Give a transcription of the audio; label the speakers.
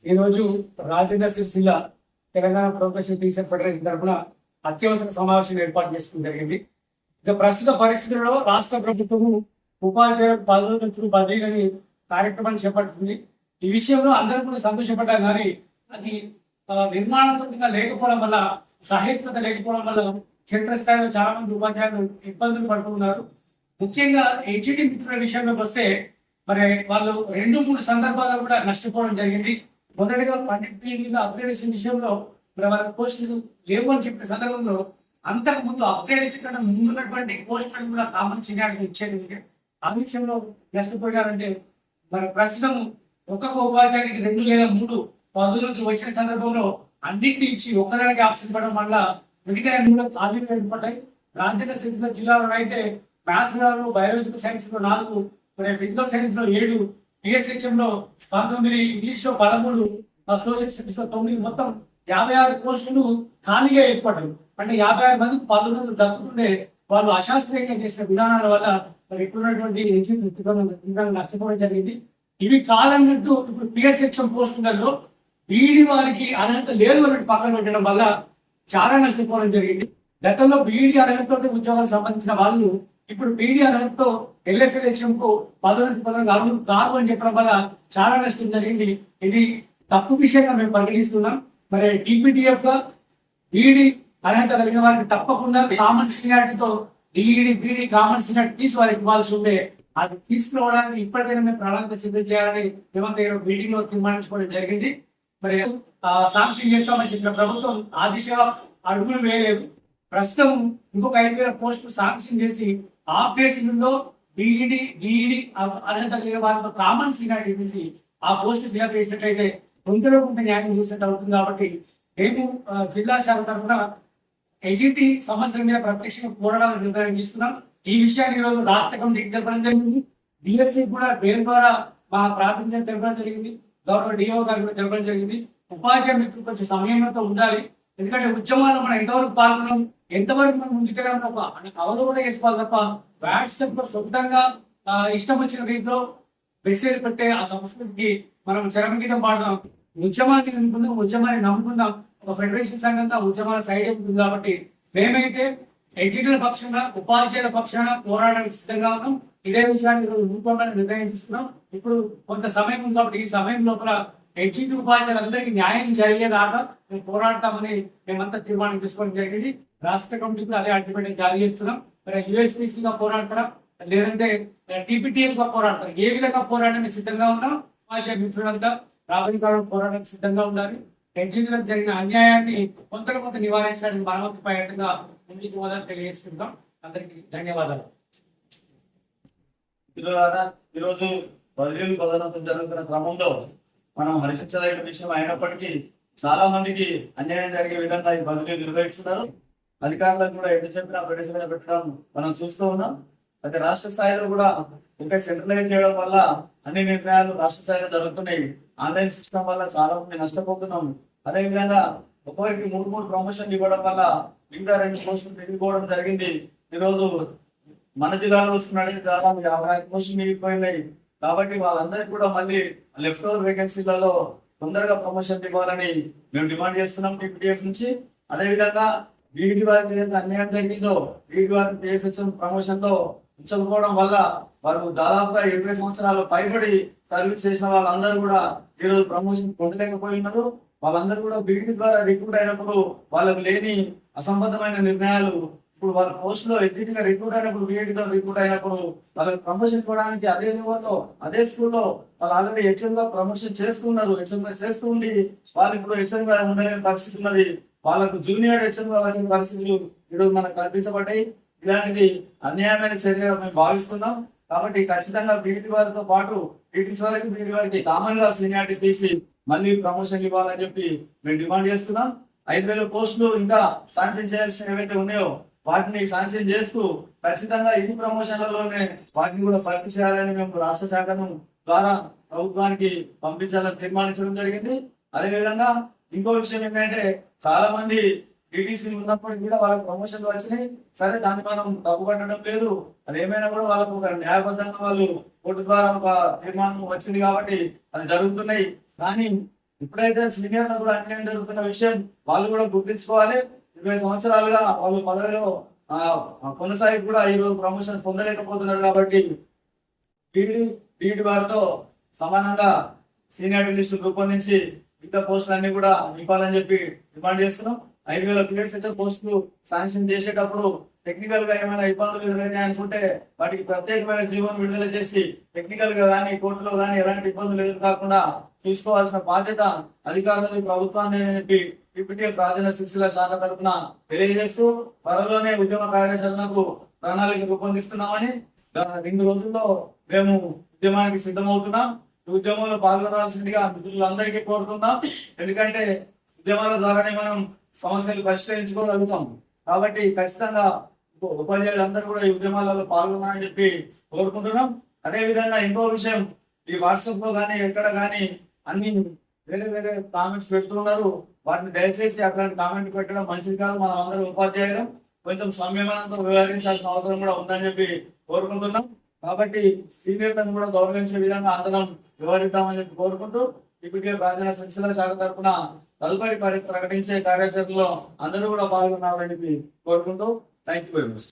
Speaker 1: ఈరోజు Rajendra Sircilla Telangana professional teacher federation తరఫున అత్యవసర సమావేశం ఏర్పాటు చేసుకోవడం జరిగింది. ఇక ప్రస్తుత పరిస్థితుల్లో రాష్ట్ర ప్రభుత్వము ఉపాధ్యాయులకు 10 రోజుల బదిలీలని కార్యక్రమాన్ని చేపడుతుంది. ఈ విషయంలో అందరూ కూడా సంతోషపడ్డా కానీ అది నిర్మాణాత్మకంగా లేకపోవడం వల్ల, సహేతుకత లేకపోవడం వల్ల క్షేత్రస్థాయిలో చాలా మంది ఉపాధ్యాయులు ఇబ్బందులు పడుతున్నారు. ముఖ్యంగా హెచ్ఈడి మిత్రుల విషయంలోకి వస్తే మరి వాళ్ళు 2-3 సందర్భాల్లో కూడా నష్టపోవడం జరిగింది. మొదటిగా పండిట్ అప్గ్రేడేషన్ విషయంలో మరి వాళ్ళ పోస్టులు లేవు అని చెప్పిన సందర్భంలో అంతకు ముందు అప్గ్రేడేషన్ కన్నా ముందున్నటువంటి పోస్టులను కూడా కామన్ సీనియారిటీ ఇచ్చేది. ఆ విషయంలో నష్టపోయారంటే మరి ప్రస్తుతం ఒక్కొక్క ఉపాధ్యాయునికి 2 లేదా 3 పదవులు వచ్చిన సందర్భంలో అన్నింటినీ ఇచ్చి ఒక్కదానికి ఆప్షన్ పడడం వల్ల మిగతా కూడా ఖాళీలు ఏర్పడ్డాయి. రాజన్న సిరిసిల్ల జిల్లాలో అయితే మ్యాథ్స్ లో, బయాలజికల్ సైన్స్ లో 4, మరి ఫిజికల్ సైన్స్ లో 7, పిఎస్హెచ్ఎం లో 19, ఇంగ్లీష్ లో 13, సోషల్ సైన్స్ లో 9, మొత్తం 56 పోస్టులు ఖాళీగా ఏర్పడ్డాయి. అంటే 56 మందికి 10 రోజులు దక్కుతుండే వాళ్ళు అశాస్త్రీయంగా చేసిన విధానాల వల్ల మరి ఇప్పుడున్నటువంటి నష్టపోవడం జరిగింది. ఇవి కాదన్నట్టు ఇప్పుడు పిఎస్హెచ్ఎం పోస్టులలో బీఈడి వారికి అర్హత లేదు అన్నట్టు పక్కన పెట్టడం వల్ల చాలా నష్టపోవడం జరిగింది. గతంలో బీఈడి అర్హతతో ఉద్యోగాలకు సంబంధించిన వాళ్ళు ఇప్పుడు బీఈడి అర్హతతో ఎల్ఎఫ్ఎల్హెచ్ఎం కు 10 అర్హులు కాదు అని చెప్పడం వల్ల చాలా నష్టం జరిగింది. ఇది తప్పు విషయంగా మేము పరిగణిస్తున్నాం. మరి టీపీటీఎఫ్ గా బీఈడి అర్హత కలిగిన వారికి తప్పకుండా కామన్ సీనియారిటీతో డిఈడి, బీఈడి కామన్ సీనియారిటీ తీసి వారికి ఇవ్వాల్సి ఉండే అది తీసుకురావడానికి ఇప్పటికైనా మేము ప్రణాళిక సిద్ధం చేయాలని మేమంతా మీటింగ్ లో తీర్మానించుకోవడం జరిగింది. మరి సాంక్షన్ చేస్తామని చెప్పిన ప్రభుత్వం ఆ దిశగా అడుగులు వేయలేదు. ప్రస్తుతం ఇంకొక 5,000 పోస్టులు సాంక్షన్ చేసి ఆపరేషన్ లో బీఈడి, డిఈడి అర్హత కలిగిన వారితో కామన్ సీనియారిటీ తీసి ఆ పోస్టు ఫిల్అప్ చేసినట్లయితే కొంతలో కొంత న్యాయం చేసినట్టు అవుతుంది. కాబట్టి మేము జిల్లా శాఖ తరఫున ఎజిటి సమస్యల మీద ప్రత్యక్షంగా పోరాడాలని నిర్ణయం తీసుకున్నాం. ఈ విషయాన్ని ఈరోజు రాష్ట్ర కమిటీకి తెలపడం జరిగింది. డిఎస్సి కూడా పేరు ద్వారా మా ప్రాతినిధ్యం తెలపడం జరిగింది. గౌరవ డిఓ గారు తెలపడం జరిగింది. ఉపాధ్యాయ మిత్రులు కొంచెం సమయంతో ఉండాలి. ఎందుకంటే ఉద్యమాల్లో మనం ఎంతవరకు పాల్గొన్నాం, ఎంతవరకు మనం ముందుకెళ్ళామని ఒక అవగాహన చేసుకోవాలి తప్ప వాట్సాప్ లో సొంతంగా ఇష్టం వచ్చిన రీతిలో మెసేజ్ పెట్టే ఆ సంస్కృతికి మనం చరమగీతం పాడదాం. ఉద్యమాన్ని నమ్ముకుందాం, ఉద్యమాన్ని నమ్ముకుందాం. ఒక ఫెడరేషన్ సంఘంగా ఉద్యమాల సైడ్ ఉంటుంది. కాబట్టి మేమైతే ఎడ్యుకేటర్ల పక్షాన, ఉపాధ్యాయుల పక్షాన పోరాడడానికి సిద్ధంగా ఉన్నాం. ఇదే విషయాన్ని రూపంగా నిర్ణయం తీసుకున్నాం. ఇప్పుడు కొంత సమయం ఉంది కాబట్టి ఈ సమయం లోపల ఎడ్యుకేటర్ ఉపాధ్యాయులందరికీ న్యాయం జరిగేదాకా మేము పోరాడతామని మేమంతా తీర్మానం తీసుకోవడం జరిగింది. రాష్ట్ర కమిటీకి అదే అల్టిమేట్ జారీ చేస్తున్నాం. మరి యూఎస్పీసీగా పోరాడతారా లేదంటే టీపీటీఎల్ గా పోరాడతారు, ఏ విధంగా పోరాడడానికి సిద్ధంగా ఉన్నాం. ఉపాధ్యాయ మిత్రులంతా రాబోయే కాలంలో పోరాడడానికి సిద్ధంగా ఉండాలి. ఎడ్యుకేటర్లకు జరిగిన అన్యాయాన్ని కొంత నివారించడానికి మనవంతు ప్రయత్నంగా ముందుకు పోవాలని తెలియజేసుకుంటాం. అందరికీ ధన్యవాదాలు.
Speaker 2: ఈరోజు బదిలీలు పదోన్నతులు జరుగుతున్న క్రమంలో మనం హర్షించదగిన విషయం అయినప్పటికీ చాలా మందికి అన్యాయం జరిగే విధంగా ఈ బదిలీలు నిర్వహిస్తున్నారు. అధికారులకు కూడా ఎటు చెప్పిన ప్రదేశంగా పెట్టడం మనం చూస్తూ ఉన్నాం. అయితే రాష్ట్ర స్థాయిలో కూడా ఇంకా సెంట్రలైజ్ చేయడం వల్ల అన్ని నిర్ణయాలు రాష్ట్ర స్థాయిలో జరుగుతున్నాయి. ఆన్లైన్ సిస్టమ్ వల్ల చాలా మంది నష్టపోతున్నాం. అదేవిధంగా ఒక్కొక్కరికి 3 ప్రమోషన్లు ఇవ్వడం వల్ల మిగతా 2 పోస్టులు మిగిలిపోవడం జరిగింది. ఈరోజు మన జిల్లాలో చూసుకున్నట్టు దాదాపు 55 పోస్టులు మిగిలిపోయినాయి. కాబట్టి వాళ్ళందరికీ కూడా మళ్ళీ లెఫ్ట్ ఓవర్ వేకెన్సీలలో తొందరగా ప్రమోషన్ ఇవ్వాలని మేము డిమాండ్ చేస్తున్నాం టీపీటీఎఫ్ నుంచి. అదేవిధంగా బీఈడి వారికి ఏదైతే అన్యాయం జరిగిందో బీఈడి వారికి పిఎస్హెచ్ఎం ప్రమోషన్ లో ఉంచకపోవడం వల్ల వారు దాదాపుగా 20 సంవత్సరాలు పైబడి సర్వీస్ చేసిన వాళ్ళందరూ కూడా ఈరోజు ప్రమోషన్ పొందలేకపోయినారు. వాళ్ళందరూ కూడా బీఈడి ద్వారా రిక్రూట్ అయినప్పుడు వాళ్ళకు లేని అసంబద్ధమైన నిర్ణయాలు ఇప్పుడు వాళ్ళ పోస్ట్ లో ఎగ్జిట్ గా రిక్రూట్ అయినప్పుడు బీఈడితో రిక్రూట్ అయినప్పుడు వాళ్ళకి ప్రమోషన్ ఇవ్వడానికి అదే నివాతో అదే స్కూల్లో వాళ్ళు ఆల్రెడీ హెచ్ఎం గా ప్రమోషన్ చేస్తున్నారు. హెచ్ఎం గా చేస్తూ ఉండి వాళ్ళు ఇప్పుడు హెచ్ఎం గా ఉండలేని పరిస్థితి ఉన్నది. వాళ్ళకు జూనియర్ హెచ్ఎం గా వచ్చిన పరిస్థితులు ఇప్పుడు మనకు కల్పించబడ్డాయి. ఇలాంటిది అన్యాయమైన చర్యగా మేము భావిస్తున్నాం. కాబట్టి ఖచ్చితంగా బీఈడి వారితో పాటు బీఈడి వారికి కామన్ గా సీనియారిటీ తీసి మళ్ళీ ప్రమోషన్ ఇవ్వాలని చెప్పి మేము డిమాండ్ చేస్తున్నాం. 5,000 పోస్టులు ఇంకా శాంక్షన్ చేయాల్సిన ఏవైతే ఉన్నాయో వాటిని శాంక్షన్ చేస్తూ ఖచ్చితంగా ఇది ప్రమోషన్లలోనే వాటిని కూడా భర్తీ చేయాలని మేము రాష్ట్ర శాఖను ద్వారా ప్రభుత్వానికి పంపించాలని తీర్మానించడం జరిగింది. అదేవిధంగా ఇంకో విషయం ఏంటంటే చాలా మంది టీటీసీ ఉన్నప్పటికీ కూడా వాళ్ళకి ప్రమోషన్లు వచ్చినాయి. సరే దాన్ని మనం తప్పుపట్టడం లేదు. అది ఏమైనా కూడా వాళ్ళకు ఒక న్యాయబద్ధంగా వాళ్ళు కోర్టు ద్వారా ఒక తీర్మానం వచ్చింది కాబట్టి అది జరుగుతున్నాయి. కానీ ఇప్పుడైతే సీనియర్లు కూడా అన్యాయం జరుగుతున్న విషయం వాళ్ళు కూడా గుర్తించుకోవాలి. 20 సంవత్సరాలుగా వాళ్ళు పదవిలో కొనసాగి కూడా ఈ రోజు ప్రమోషన్ పొందలేకపోతున్నారు కాబట్టి టీడీ వారితో సమానంగా సీనియారిటీ లిస్టు రూపొందించి మిగతా పోస్టులన్నీ కూడా నింపాలని చెప్పి డిమాండ్ చేస్తున్నాం. 5,000 పీరియడ్ టీచర్ పోస్టులు శాంక్షన్ చేసేటప్పుడు టెక్నికల్ గా ఏమైనా ఇబ్బందులు ఎదురైనాయి అనుకుంటే వాటికి ప్రత్యేకమైన జీవోను విడుదల చేసి టెక్నికల్ గా కానీ కోర్టులో కానీ ఎలాంటి ఇబ్బందులు ఎదురు కాకుండా చూసుకోవాల్సిన బాధ్యత అధికారులు ప్రభుత్వాన్ని అని చెప్పి టీపీటీఎఫ్ రాజన్న సిరిసిల్ల శాఖ తరఫున తెలియజేస్తూ త్వరలోనే ఉద్యమ కార్యాచరణకు ప్రణాళిక రూపొందిస్తున్నామని 2 రోజుల్లో మేము ఉద్యమానికి సిద్ధమవుతున్నాం. ఈ ఉద్యమంలో పాల్గొనాల్సిందిగా మిత్రులందరికీ కోరుతున్నాం. ఎందుకంటే ఉద్యమాల ద్వారానే మనం సమస్యలు పరిష్కరించుకోగలుగుతాం. కాబట్టి ఖచ్చితంగా ఉపాధ్యాయులందరూ కూడా ఈ ఉద్యమాలలో పాల్గొనాలని చెప్పి కోరుకుంటున్నాం. అదే విధంగా ఇంకో విషయం, ఈ వాట్సాప్ లో కానీ ఎక్కడ కానీ అన్ని వేరే కామెంట్స్ పెడుతున్నారు. వాటిని దయచేసి అట్లాంటి కామెంట్ పెట్టడం మంచిది కాదు. మనం అందరూ ఉపాధ్యాయులు కొంచెం సంయమనంతో వ్యవహరించాల్సిన అవసరం కూడా ఉందని చెప్పి కోరుకుంటున్నాం. కాబట్టి సీనియర్లను కూడా గౌరవించే విధంగా అందరం వ్యవహరిద్దామని చెప్పి కోరుకుంటూ ఇప్పటికే రాజన్న సిరిసిల్ల శాఖ తరఫున తదుపరి ప్రకటించే కార్యాచరణలో అందరూ కూడా పాల్గొనాలని కోరుకుంటూ థ్యాంక్ యూ వెరీ మచ్.